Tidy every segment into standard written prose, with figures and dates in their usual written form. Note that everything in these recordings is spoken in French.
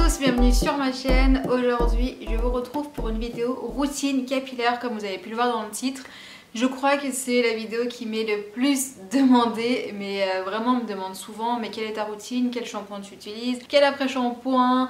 tous, bienvenue sur ma chaîne. Aujourd'hui, je vous retrouve pour une vidéo routine capillaire comme vous avez pu le voir dans le titre. Je crois que c'est la vidéo qui m'est le plus demandée, mais vraiment on me demande souvent mais quelle est ta routine, quel shampoing tu utilises, quel après-shampoing,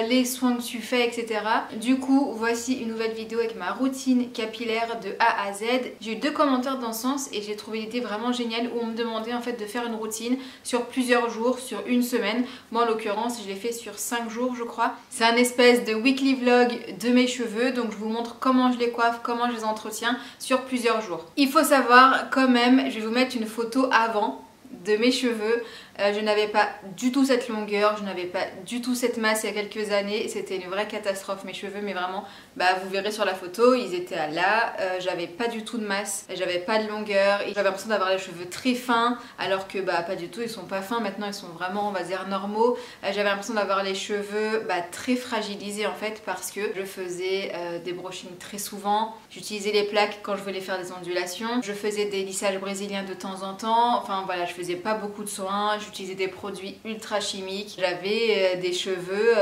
les soins que tu fais, etc. Du coup, voici une nouvelle vidéo avec ma routine capillaire de A à Z. J'ai eu 2 commentaires dans ce sens et j'ai trouvé l'idée vraiment géniale où on me demandait en fait de faire une routine sur plusieurs jours, sur une semaine. Moi en l'occurrence, je l'ai fait sur 5 jours je crois. C'est un espèce de weekly vlog de mes cheveux, donc je vous montre comment je les coiffe, comment je les entretiens sur plusieurs jours. Il faut savoir quand même, je vais vous mettre une photo avant de mes cheveux. Je n'avais pas du tout cette longueur, je n'avais pas du tout cette masse il y a quelques années. C'était une vraie catastrophe mes cheveux, mais vraiment, vous verrez sur la photo, ils étaient à là. J'avais pas du tout de masse, j'avais pas de longueur et j'avais l'impression d'avoir les cheveux très fins, alors que pas du tout, ils sont pas fins. Maintenant ils sont vraiment, on va dire, normaux. J'avais l'impression d'avoir les cheveux très fragilisés en fait, parce que je faisais des brushings très souvent. J'utilisais les plaques quand je voulais faire des ondulations. Je faisais des lissages brésiliens de temps en temps. Enfin voilà, je faisais pas beaucoup de soins. J'utilisais des produits ultra chimiques. J'avais des cheveux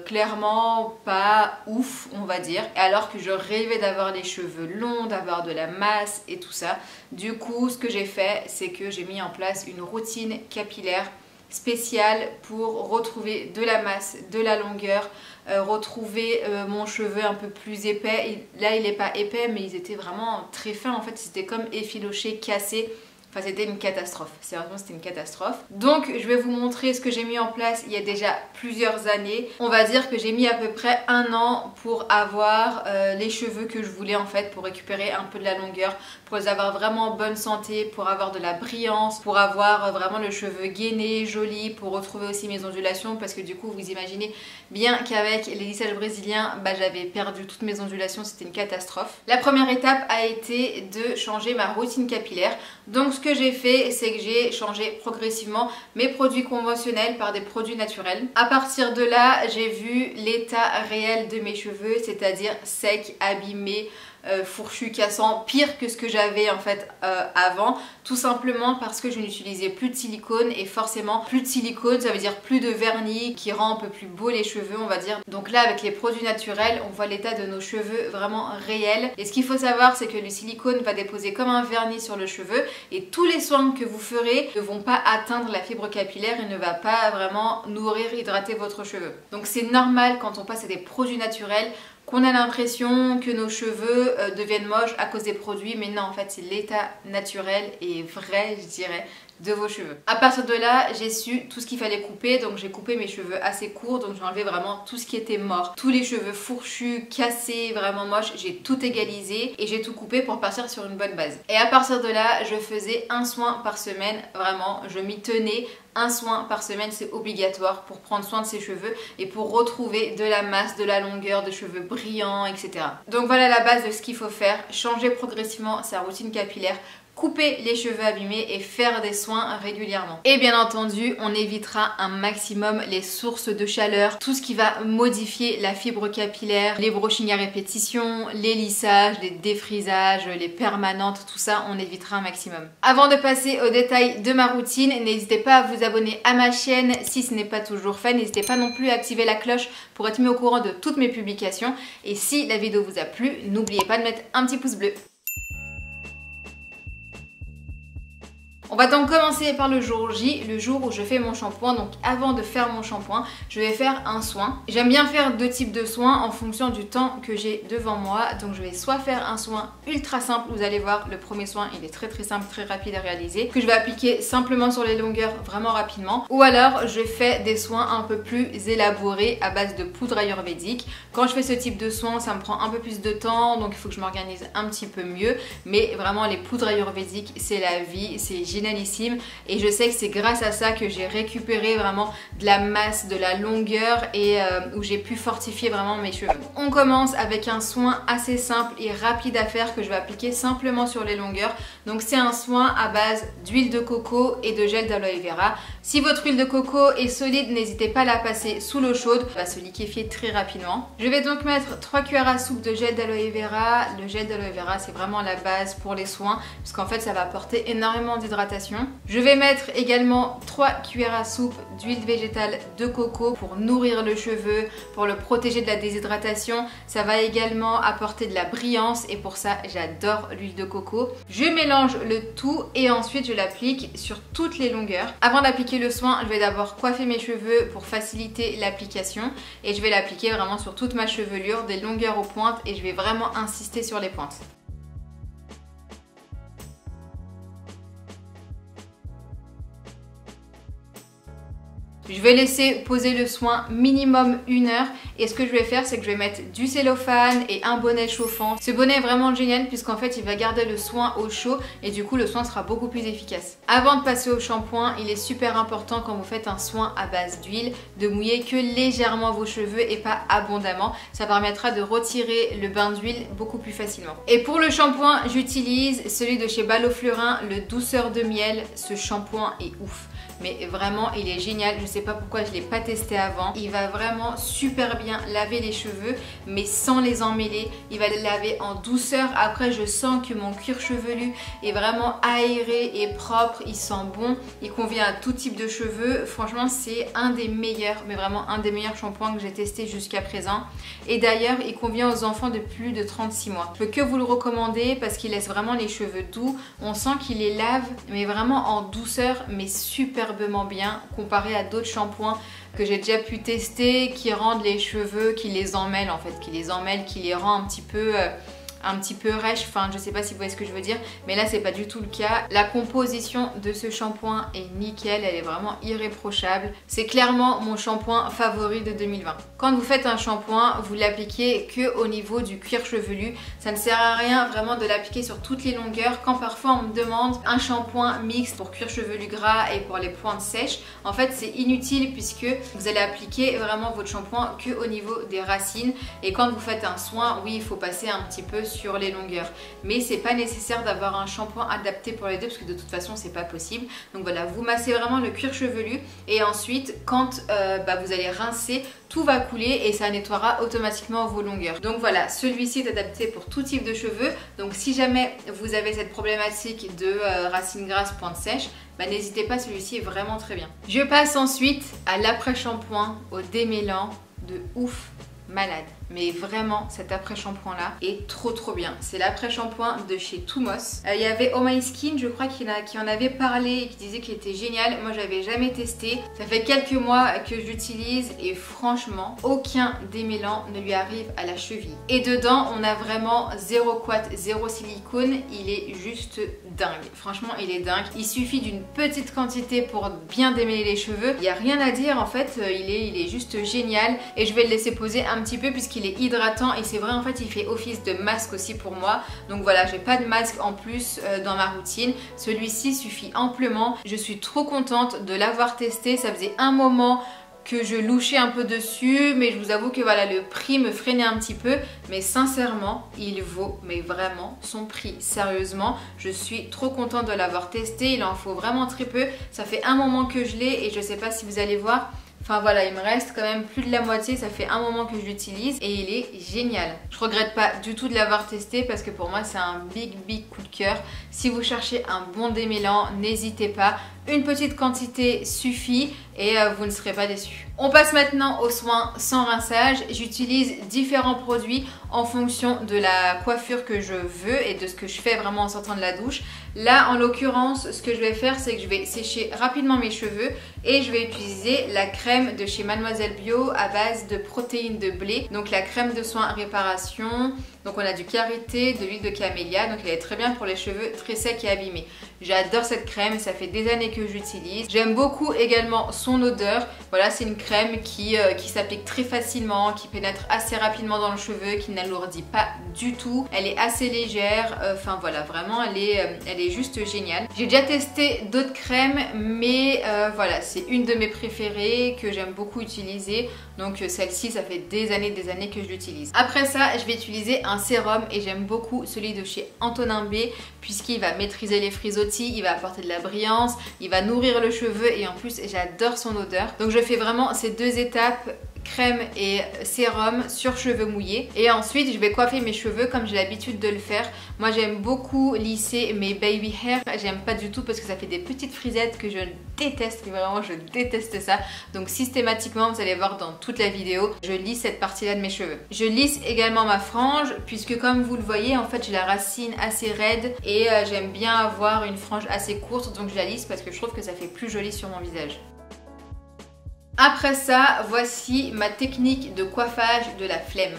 clairement pas ouf, on va dire. Alors que je rêvais d'avoir les cheveux longs, d'avoir de la masse et tout ça. Du coup, ce que j'ai fait, c'est que j'ai mis en place une routine capillaire spéciale pour retrouver de la masse, de la longueur, retrouver mon cheveu un peu plus épais. Et là, il n'est pas épais, mais ils étaient vraiment très fins. En fait, c'était comme effiloché, cassé. Enfin, c'était une catastrophe, sérieusement c'était une catastrophe. Donc je vais vous montrer ce que j'ai mis en place il y a déjà plusieurs années. On va dire que j'ai mis à peu près 1 an pour avoir les cheveux que je voulais en fait, pour récupérer un peu de la longueur, pour les avoir vraiment en bonne santé, pour avoir de la brillance, pour avoir vraiment le cheveu gainé, joli, pour retrouver aussi mes ondulations, parce que du coup vous imaginez bien qu'avec les lissages brésiliens, j'avais perdu toutes mes ondulations, c'était une catastrophe. La première étape a été de changer ma routine capillaire. Donc ce que j'ai fait, c'est que j'ai changé progressivement mes produits conventionnels par des produits naturels. À partir de là, j'ai vu l'état réel de mes cheveux, c'est-à-dire secs, abîmés, fourchu, cassant, pire que ce que j'avais en fait avant, tout simplement parce que je n'utilisais plus de silicone, et forcément plus de silicone ça veut dire plus de vernis qui rend un peu plus beau les cheveux, on va dire. Donc là avec les produits naturels on voit l'état de nos cheveux vraiment réel, et ce qu'il faut savoir c'est que le silicone va déposer comme un vernis sur le cheveu, et tous les soins que vous ferez ne vont pas atteindre la fibre capillaire et ne va pas vraiment nourrir, hydrater votre cheveu. Donc c'est normal quand on passe à des produits naturels qu'on a l'impression que nos cheveux deviennent moches à cause des produits, mais non, en fait c'est l'état naturel et vrai, je dirais, de vos cheveux. À partir de là, j'ai su tout ce qu'il fallait couper, donc j'ai coupé mes cheveux assez courts, donc j'ai enlevé vraiment tout ce qui était mort, tous les cheveux fourchus, cassés, vraiment moches, j'ai tout égalisé et j'ai tout coupé pour partir sur une bonne base. Et à partir de là, je faisais un soin par semaine, vraiment, je m'y tenais. Un soin par semaine, c'est obligatoire pour prendre soin de ses cheveux et pour retrouver de la masse, de la longueur, de cheveux brillants, etc. Donc voilà la base de ce qu'il faut faire, changer progressivement sa routine capillaire, couper les cheveux abîmés et faire des soins régulièrement. Et bien entendu, on évitera un maximum les sources de chaleur, tout ce qui va modifier la fibre capillaire, les brushings à répétition, les lissages, les défrisages, les permanentes, tout ça, on évitera un maximum. Avant de passer aux détails de ma routine, n'hésitez pas à vous abonner à ma chaîne si ce n'est pas toujours fait. N'hésitez pas non plus à activer la cloche pour être mis au courant de toutes mes publications. Et si la vidéo vous a plu, n'oubliez pas de mettre un petit pouce bleu. On va donc commencer par le jour J, le jour où je fais mon shampoing. Donc avant de faire mon shampoing, je vais faire un soin. J'aime bien faire 2 types de soins en fonction du temps que j'ai devant moi. Donc je vais soit faire un soin ultra simple, vous allez voir, le premier soin il est très simple, très rapide à réaliser, que je vais appliquer simplement sur les longueurs vraiment rapidement. Ou alors je fais des soins un peu plus élaborés à base de poudre ayurvédique. Quand je fais ce type de soin, ça me prend un peu plus de temps, donc il faut que je m'organise un petit peu mieux. Mais vraiment les poudres ayurvédiques, c'est la vie, c'est génialissime, et je sais que c'est grâce à ça que j'ai récupéré vraiment de la masse, de la longueur, et où j'ai pu fortifier vraiment mes cheveux. On commence avec un soin assez simple et rapide à faire que je vais appliquer simplement sur les longueurs. Donc c'est un soin à base d'huile de coco et de gel d'aloe vera. Si votre huile de coco est solide, n'hésitez pas à la passer sous l'eau chaude, elle va se liquéfier très rapidement. Je vais donc mettre 3 cuillères à soupe de gel d'aloe vera. Le gel d'aloe vera c'est vraiment la base pour les soins, parce qu'en fait ça va apporter énormément d'hydratation déshydratation. Je vais mettre également 3 cuillères à soupe d'huile végétale de coco pour nourrir le cheveu, pour le protéger de la déshydratation. Ça va également apporter de la brillance et pour ça j'adore l'huile de coco. Je mélange le tout et ensuite je l'applique sur toutes les longueurs. Avant d'appliquer le soin, je vais d'abord coiffer mes cheveux pour faciliter l'application et je vais l'appliquer vraiment sur toute ma chevelure, des longueurs aux pointes, et je vais vraiment insister sur les pointes. Je vais laisser poser le soin minimum 1 heure et ce que je vais faire, c'est que je vais mettre du cellophane et un bonnet chauffant. Ce bonnet est vraiment génial puisqu'en fait il va garder le soin au chaud et du coup le soin sera beaucoup plus efficace. Avant de passer au shampoing, il est super important quand vous faites un soin à base d'huile de mouiller que légèrement vos cheveux et pas abondamment. Ça permettra de retirer le bain d'huile beaucoup plus facilement. Et pour le shampoing, j'utilise celui de chez Balo Fleurin, le douceur de miel. Ce shampoing est ouf. Mais vraiment il est génial, je sais pas pourquoi je l'ai pas testé avant. Il va vraiment super bien laver les cheveux mais sans les emmêler. Il va les laver en douceur. Après je sens que mon cuir chevelu est vraiment aéré et propre, il sent bon, il convient à tout type de cheveux. Franchement c'est un des meilleurs, mais vraiment un des meilleurs shampoings que j'ai testé jusqu'à présent. Et d'ailleurs il convient aux enfants de plus de 36 mois. Je peux que vous le recommander parce qu'il laisse vraiment les cheveux doux. On sent qu'il les lave mais vraiment en douceur, mais superbement bien comparé à d'autres shampoings que j'ai déjà pu tester qui rendent les cheveux, qui les emmêlent en fait, qui les rend un petit peu rêche, enfin je sais pas si vous voyez ce que je veux dire, mais là c'est pas du tout le cas. La composition de ce shampoing est nickel, elle est vraiment irréprochable. C'est clairement mon shampoing favori de 2020. Quand vous faites un shampoing, vous l'appliquez que au niveau du cuir chevelu. Ça ne sert à rien vraiment de l'appliquer sur toutes les longueurs. Quand parfois on me demande un shampoing mixte pour cuir chevelu gras et pour les pointes sèches, en fait c'est inutile puisque vous allez appliquer vraiment votre shampoing que au niveau des racines. Et quand vous faites un soin, oui il faut passer un petit peu sur les longueurs, mais c'est pas nécessaire d'avoir un shampoing adapté pour les deux parce que de toute façon c'est pas possible. Donc voilà, vous massez vraiment le cuir chevelu et ensuite quand vous allez rincer, tout va couler et ça nettoiera automatiquement vos longueurs. Donc voilà, celui-ci est adapté pour tout type de cheveux. Donc si jamais vous avez cette problématique de racines grasses, pointe sèche, n'hésitez pas, celui-ci est vraiment très bien. Je passe ensuite à l'après-shampoing, au démêlant de ouf malade. Mais vraiment cet après-shampoing là est trop bien. C'est l'après-shampoing de chez Thumos. Il y avait Oh My Skin, je crois qui en avait parlé et qui disait qu'il était génial. Moi j'avais jamais testé. Ça fait quelques mois que j'utilise et franchement aucun démêlant ne lui arrive à la cheville. Et dedans on a vraiment zéro couette, zéro silicone. Il est juste dingue. Franchement il est dingue. Il suffit d'une petite quantité pour bien démêler les cheveux. Il n'y a rien à dire en fait. Il est juste génial. Et je vais le laisser poser un petit peu puisqu'il est hydratant et c'est vrai en fait il fait office de masque aussi pour moi. Donc voilà, j'ai pas de masque en plus dans ma routine. Celui-ci suffit amplement. Je suis trop contente de l'avoir testé. Ça faisait un moment que je louchais un peu dessus, mais je vous avoue que voilà, le prix me freinait un petit peu, mais sincèrement il vaut mais vraiment son prix. Sérieusement, je suis trop contente de l'avoir testé. Il en faut vraiment très peu. Ça fait un moment que je l'ai et je sais pas si vous allez voir. Enfin voilà, il me reste quand même plus de la moitié, ça fait un moment que je l'utilise et il est génial. Je regrette pas du tout de l'avoir testé parce que pour moi c'est un big coup de cœur. Si vous cherchez un bon démêlant, n'hésitez pas. Une petite quantité suffit et vous ne serez pas déçus. On passe maintenant aux soins sans rinçage. J'utilise différents produits en fonction de la coiffure que je veux et de ce que je fais vraiment en sortant de la douche. Là en l'occurrence, ce que je vais faire, c'est que je vais sécher rapidement mes cheveux et je vais utiliser la crème de chez Mademoiselle Bio à base de protéines de blé. Donc la crème de soin réparation. Donc on a du karité, de l'huile de camélia, donc elle est très bien pour les cheveux très secs et abîmés. J'adore cette crème, ça fait des années que j'utilise. J'aime beaucoup également son odeur. Voilà, c'est une crème qui s'applique très facilement, qui pénètre assez rapidement dans le cheveu, qui n'alourdit pas du tout. Elle est assez légère, enfin voilà, vraiment elle est juste géniale. J'ai déjà testé d'autres crèmes, mais voilà, c'est une de mes préférées que j'aime beaucoup utiliser. Donc celle-ci, ça fait des années que je l'utilise. Après ça, je vais utiliser un sérum et j'aime beaucoup celui de chez Antonin B puisqu'il va maîtriser les frisottis, il va apporter de la brillance, il va nourrir le cheveu et en plus j'adore son odeur. Donc je fais vraiment ces deux étapes crème et sérum sur cheveux mouillés. Et ensuite je vais coiffer mes cheveux comme j'ai l'habitude de le faire. Moi j'aime beaucoup lisser mes baby hair. J'aime pas du tout parce que ça fait des petites frisettes que je déteste, mais vraiment je déteste ça. Donc systématiquement vous allez voir dans toute la vidéo, je lisse cette partie là de mes cheveux. Je lisse également ma frange puisque comme vous le voyez en fait j'ai la racine assez raide et j'aime bien avoir une frange assez courte, donc je la lisse parce que je trouve que ça fait plus joli sur mon visage. Après ça, voici ma technique de coiffage de la flemme.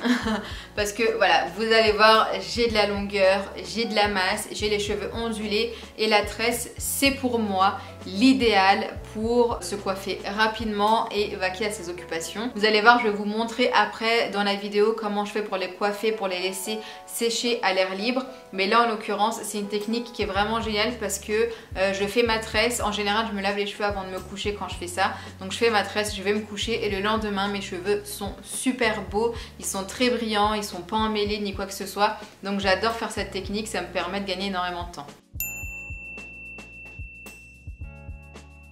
Parce que voilà, vous allez voir, j'ai de la longueur, j'ai de la masse, j'ai les cheveux ondulés et la tresse, c'est pour moi l'idéal pour se coiffer rapidement et vaquer à ses occupations. Vous allez voir, je vais vous montrer après dans la vidéo comment je fais pour les coiffer, pour les laisser sécher à l'air libre. Mais là en l'occurrence, c'est une technique qui est vraiment géniale parce que je fais ma tresse. En général, je me lave les cheveux avant de me coucher quand je fais ça. Donc je fais ma tresse, je vais me coucher et le lendemain, mes cheveux sont super beaux. Ils sont très brillants, ils sont pas emmêlés ni quoi que ce soit. Donc j'adore faire cette technique, ça me permet de gagner énormément de temps.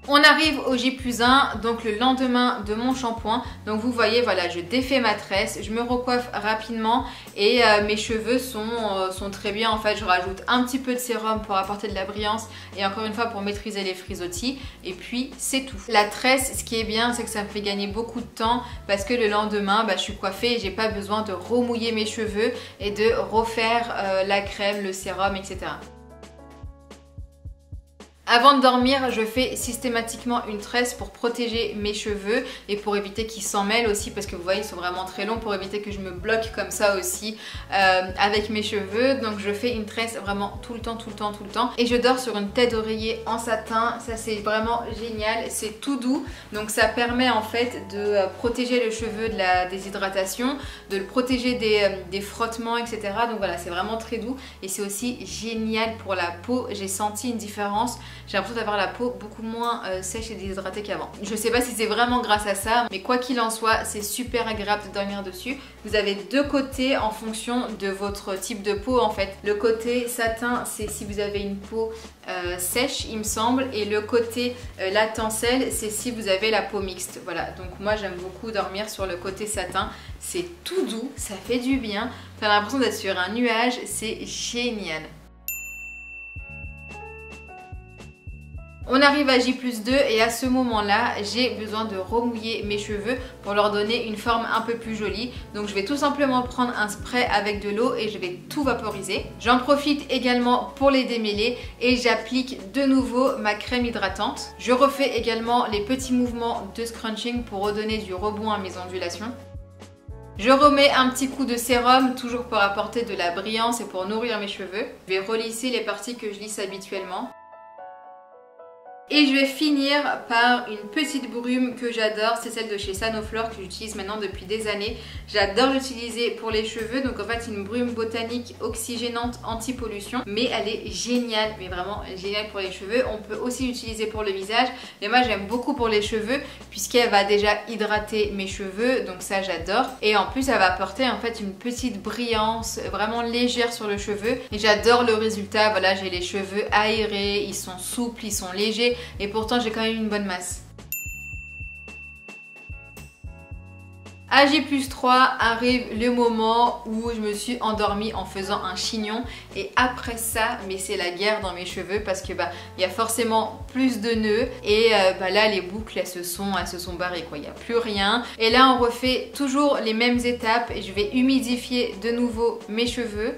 On arrive au J+1, donc le lendemain de mon shampoing. Donc vous voyez, voilà, je défais ma tresse, je me recoiffe rapidement et mes cheveux sont très bien. En fait, je rajoute un petit peu de sérum pour apporter de la brillance et encore une fois pour maîtriser les frisottis. Et puis c'est tout. La tresse, ce qui est bien, c'est que ça me fait gagner beaucoup de temps parce que le lendemain, je suis coiffée et j'ai pas besoin de remouiller mes cheveux et de refaire la crème, le sérum, etc. Avant de dormir, je fais systématiquement une tresse pour protéger mes cheveux et pour éviter qu'ils s'en mêlent aussi parce que vous voyez ils sont vraiment très longs, pour éviter que je me bloque comme ça aussi avec mes cheveux. Donc je fais une tresse vraiment tout le temps et je dors sur une tête d'oreiller en satin. Ça c'est vraiment génial, c'est tout doux donc ça permet en fait de protéger le cheveu de la déshydratation, de le protéger des frottements, etc. Donc voilà, c'est vraiment très doux et c'est aussi génial pour la peau. J'ai senti une différence. J'ai l'impression d'avoir la peau beaucoup moins sèche et déshydratée qu'avant. Je sais pas si c'est vraiment grâce à ça, mais quoi qu'il en soit, c'est super agréable de dormir dessus. Vous avez deux côtés en fonction de votre type de peau en fait. Le côté satin, c'est si vous avez une peau sèche, il me semble, et le côté latencelle, c'est si vous avez la peau mixte. Voilà, donc moi j'aime beaucoup dormir sur le côté satin. C'est tout doux, ça fait du bien. T'as l'impression d'être sur un nuage, c'est génial. On arrive à J+2 et à ce moment-là, j'ai besoin de remouiller mes cheveux pour leur donner une forme un peu plus jolie. Donc je vais tout simplement prendre un spray avec de l'eau et je vais tout vaporiser. J'en profite également pour les démêler et j'applique de nouveau ma crème hydratante. Je refais également les petits mouvements de scrunching pour redonner du rebond à mes ondulations. Je remets un petit coup de sérum, toujours pour apporter de la brillance et pour nourrir mes cheveux. Je vais relisser les parties que je lisse habituellement. Et je vais finir par une petite brume que j'adore, c'est celle de chez Sanoflore que j'utilise maintenant depuis des années. J'adore l'utiliser pour les cheveux, donc en fait c'est une brume botanique oxygénante anti-pollution, mais elle est géniale, mais vraiment géniale pour les cheveux. On peut aussi l'utiliser pour le visage, mais moi j'aime beaucoup pour les cheveux puisqu'elle va déjà hydrater mes cheveux, donc ça j'adore. Et en plus elle va apporter en fait une petite brillance vraiment légère sur le cheveu et j'adore le résultat. Voilà, j'ai les cheveux aérés, ils sont souples, ils sont légers. Et pourtant j'ai quand même une bonne masse. À J+3 arrive le moment où je me suis endormie en faisant un chignon et après ça, mais c'est la guerre dans mes cheveux parce que il y a forcément plus de nœuds et là les boucles elles se sont barrées quoi, il n'y a plus rien. Et là on refait toujours les mêmes étapes et je vais humidifier de nouveau mes cheveux.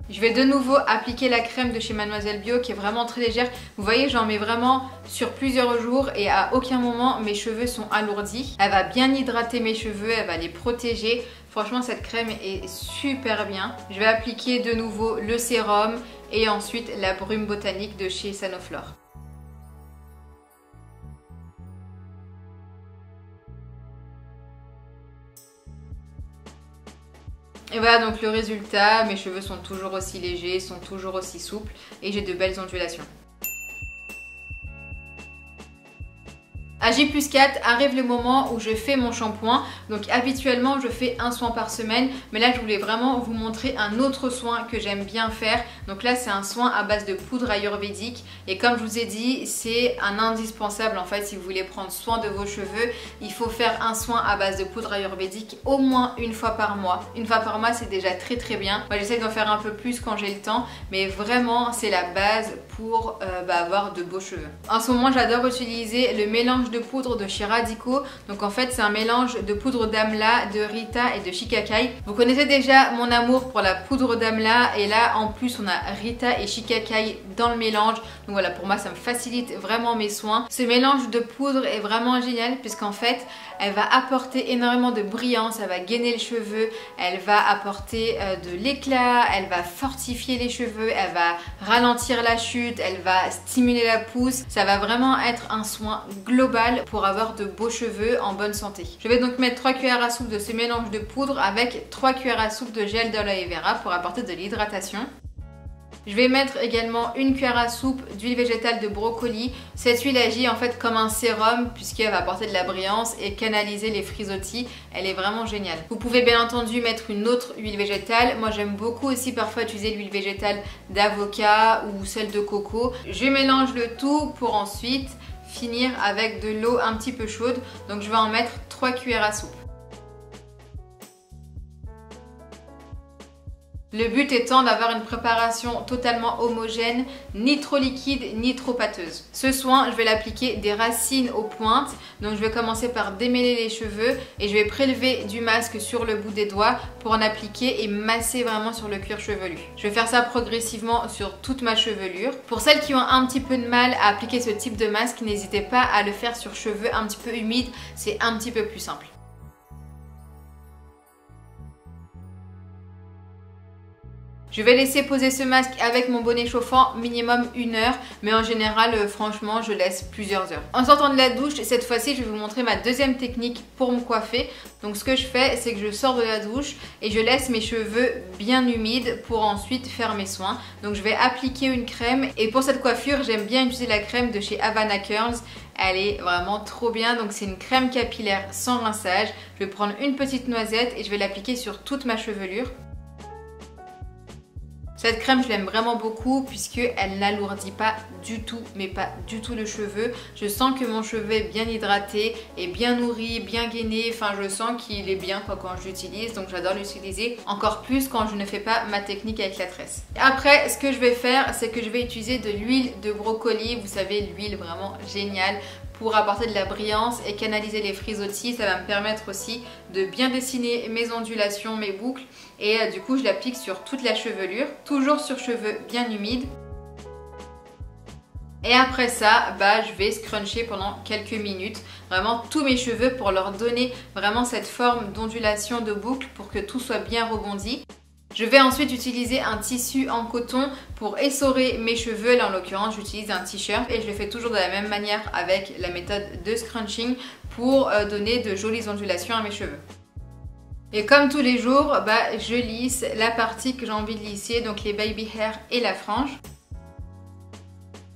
Je vais de nouveau appliquer la crème de chez Mademoiselle Bio qui est vraiment très légère. Vous voyez, j'en mets vraiment sur plusieurs jours et à aucun moment mes cheveux sont alourdis. Elle va bien hydrater mes cheveux, elle va les protéger. Franchement, cette crème est super bien. Je vais appliquer de nouveau le sérum et ensuite la brume botanique de chez Sanoflore. Et voilà donc le résultat, mes cheveux sont toujours aussi légers, sont toujours aussi souples et j'ai de belles ondulations. À J+4 arrive le moment où je fais mon shampoing. Donc habituellement je fais un soin par semaine, mais là je voulais vraiment vous montrer un autre soin que j'aime bien faire. Donc là c'est un soin à base de poudre ayurvédique et comme je vous ai dit c'est un indispensable en fait si vous voulez prendre soin de vos cheveux. Il faut faire un soin à base de poudre ayurvédique au moins une fois par mois. Une fois par mois c'est déjà très bien. Moi j'essaie d'en faire un peu plus quand j'ai le temps, mais vraiment c'est la base pour avoir de beaux cheveux. En ce moment j'adore utiliser le mélange de poudre de chez Radico. Donc en fait c'est un mélange de poudre d'amla, de Rita et de Shikakai. Vous connaissez déjà mon amour pour la poudre d'amla et là en plus on a Rita et Shikakai dans le mélange. Donc voilà, pour moi ça me facilite vraiment mes soins. Ce mélange de poudre est vraiment génial puisqu'en fait elle va apporter énormément de brillance, elle va gainer le cheveu, elle va apporter de l'éclat, elle va fortifier les cheveux, elle va ralentir la chute, elle va stimuler la pousse. Ça va vraiment être un soin global pour avoir de beaux cheveux en bonne santé. Je vais donc mettre 3 cuillères à soupe de ce mélange de poudre avec 3 cuillères à soupe de gel d'aloe vera pour apporter de l'hydratation. Je vais mettre également une cuillère à soupe d'huile végétale de brocoli. Cette huile agit en fait comme un sérum puisqu'elle va apporter de la brillance et canaliser les frisottis. Elle est vraiment géniale. Vous pouvez bien entendu mettre une autre huile végétale. Moi j'aime beaucoup aussi parfois utiliser l'huile végétale d'avocat ou celle de coco. Je mélange le tout pour ensuite finir avec de l'eau un petit peu chaude. Donc je vais en mettre 3 cuillères à soupe. Le but étant d'avoir une préparation totalement homogène, ni trop liquide ni trop pâteuse. Ce soin, je vais l'appliquer des racines aux pointes. Donc je vais commencer par démêler les cheveux et je vais prélever du masque sur le bout des doigts pour en appliquer et masser vraiment sur le cuir chevelu. Je vais faire ça progressivement sur toute ma chevelure. Pour celles qui ont un petit peu de mal à appliquer ce type de masque, n'hésitez pas à le faire sur cheveux un petit peu humides, c'est un petit peu plus simple. Je vais laisser poser ce masque avec mon bonnet chauffant minimum 1 heure, mais en général, franchement, je laisse plusieurs heures. En sortant de la douche, cette fois-ci, je vais vous montrer ma deuxième technique pour me coiffer. Donc ce que je fais, c'est que je sors de la douche et je laisse mes cheveux bien humides pour ensuite faire mes soins. Donc je vais appliquer une crème et pour cette coiffure, j'aime bien utiliser la crème de chez Havana Curls. Elle est vraiment trop bien, donc c'est une crème capillaire sans rinçage. Je vais prendre une petite noisette et je vais l'appliquer sur toute ma chevelure. Cette crème, je l'aime vraiment beaucoup puisqu'elle n'alourdit pas du tout, mais pas du tout le cheveu. Je sens que mon cheveu est bien hydraté, est bien nourri, bien gainé. Enfin, je sens qu'il est bien quand je l'utilise, donc j'adore l'utiliser. Encore plus quand je ne fais pas ma technique avec la tresse. Après, ce que je vais faire, c'est que je vais utiliser de l'huile de brocoli. Vous savez, l'huile vraiment géniale pour apporter de la brillance et canaliser les frisottis. Ça va me permettre aussi de bien dessiner mes ondulations, mes boucles et du coup je l'applique sur toute la chevelure, toujours sur cheveux bien humides. Et après ça, je vais scruncher pendant quelques minutes vraiment tous mes cheveux pour leur donner vraiment cette forme d'ondulation de boucle pour que tout soit bien rebondi. Je vais ensuite utiliser un tissu en coton pour essorer mes cheveux. Là en l'occurrence j'utilise un t-shirt et je le fais toujours de la même manière avec la méthode de scrunching pour donner de jolies ondulations à mes cheveux. Et comme tous les jours, je lisse la partie que j'ai envie de lisser, donc les baby hair et la frange.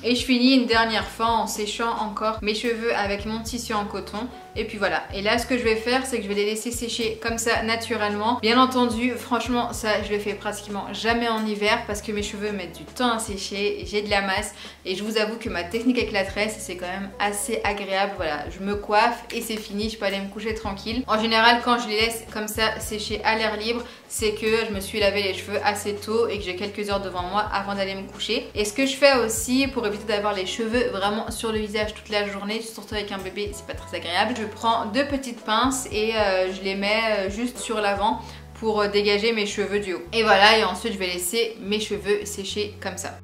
Et je finis une dernière fois en séchant encore mes cheveux avec mon tissu en coton. Et puis voilà. Et là, ce que je vais faire, c'est que je vais les laisser sécher comme ça naturellement. Bien entendu, franchement, ça, je le fais pratiquement jamais en hiver parce que mes cheveux mettent du temps à sécher. J'ai de la masse. Et je vous avoue que ma technique avec la tresse, c'est quand même assez agréable. Voilà, je me coiffe et c'est fini. Je peux aller me coucher tranquille. En général, quand je les laisse comme ça sécher à l'air libre, c'est que je me suis lavé les cheveux assez tôt et que j'ai quelques heures devant moi avant d'aller me coucher. Et ce que je fais aussi pour éviter d'avoir les cheveux vraiment sur le visage toute la journée, surtout avec un bébé, c'est pas très agréable. Je prends 2 petites pinces et je les mets juste sur l'avant pour dégager mes cheveux du haut. Et voilà, et ensuite je vais laisser mes cheveux sécher comme ça.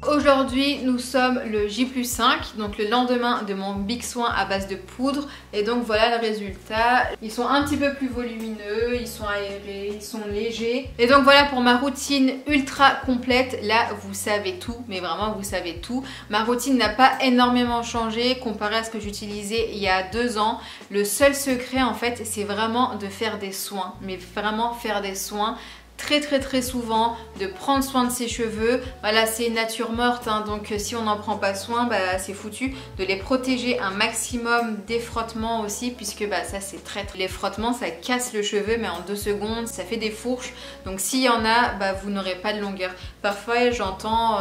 Aujourd'hui, nous sommes le J+5, donc le lendemain de mon big soin à base de poudre. Et donc voilà le résultat. Ils sont un petit peu plus volumineux, ils sont aérés, ils sont légers. Et donc voilà pour ma routine ultra complète. Là, vous savez tout, mais vraiment vous savez tout. Ma routine n'a pas énormément changé comparé à ce que j'utilisais il y a 2 ans. Le seul secret en fait, c'est vraiment de faire des soins. Mais vraiment faire des soins très souvent de prendre soin de ses cheveux. Voilà, c'est une nature morte, hein, donc si on n'en prend pas soin, bah, c'est foutu. De les protéger un maximum des frottements aussi, puisque bah, ça c'est les frottements ça casse le cheveu, mais en 2 secondes ça fait des fourches, donc s'il y en a, bah, vous n'aurez pas de longueur. Parfois j'entends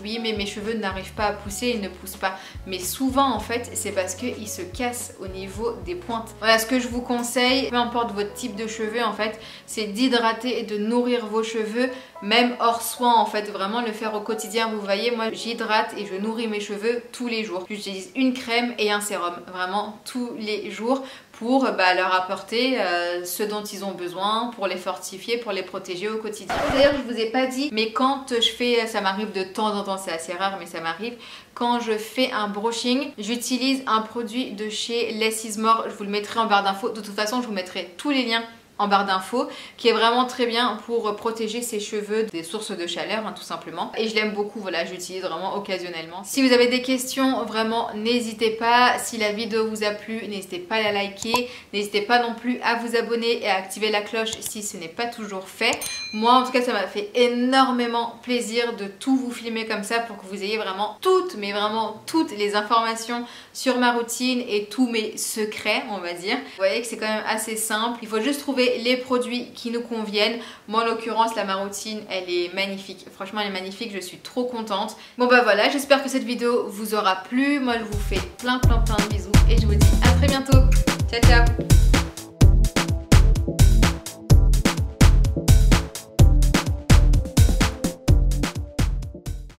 oui mais mes cheveux n'arrivent pas à pousser, ils ne poussent pas, mais souvent en fait c'est parce qu'ils se cassent au niveau des pointes. Voilà, ce que je vous conseille, peu importe votre type de cheveux en fait, c'est d'hydrater et de nourrir vos cheveux, même hors soin en fait, vraiment le faire au quotidien. Vous voyez, moi j'hydrate et je nourris mes cheveux tous les jours. J'utilise une crème et un sérum, vraiment tous les jours, pour bah, leur apporter ce dont ils ont besoin, pour les fortifier, pour les protéger au quotidien. D'ailleurs je vous ai pas dit, mais quand je fais, ça m'arrive de temps en temps, c'est assez rare mais ça m'arrive, quand je fais un brushing, j'utilise un produit de chez Less is More. Je vous le mettrai en barre d'infos, de toute façon je vous mettrai tous les liens en barre d'infos, qui est vraiment très bien pour protéger ses cheveux des sources de chaleur, hein, tout simplement. Et je l'aime beaucoup, voilà, j'utilise vraiment occasionnellement. Si vous avez des questions, vraiment n'hésitez pas. Si la vidéo vous a plu, n'hésitez pas à la liker, n'hésitez pas non plus à vous abonner et à activer la cloche si ce n'est pas toujours fait. Moi en tout cas ça m'a fait énormément plaisir de tout vous filmer comme ça pour que vous ayez vraiment toutes, mais vraiment toutes les informations sur ma routine et tous mes secrets, on va dire. Vous voyez que c'est quand même assez simple, il faut juste trouver les produits qui nous conviennent. Moi en l'occurrence ma routine elle est magnifique, franchement elle est magnifique, je suis trop contente. Bon bah voilà, j'espère que cette vidéo vous aura plu. Moi je vous fais plein de bisous et je vous dis à très bientôt. Ciao ciao.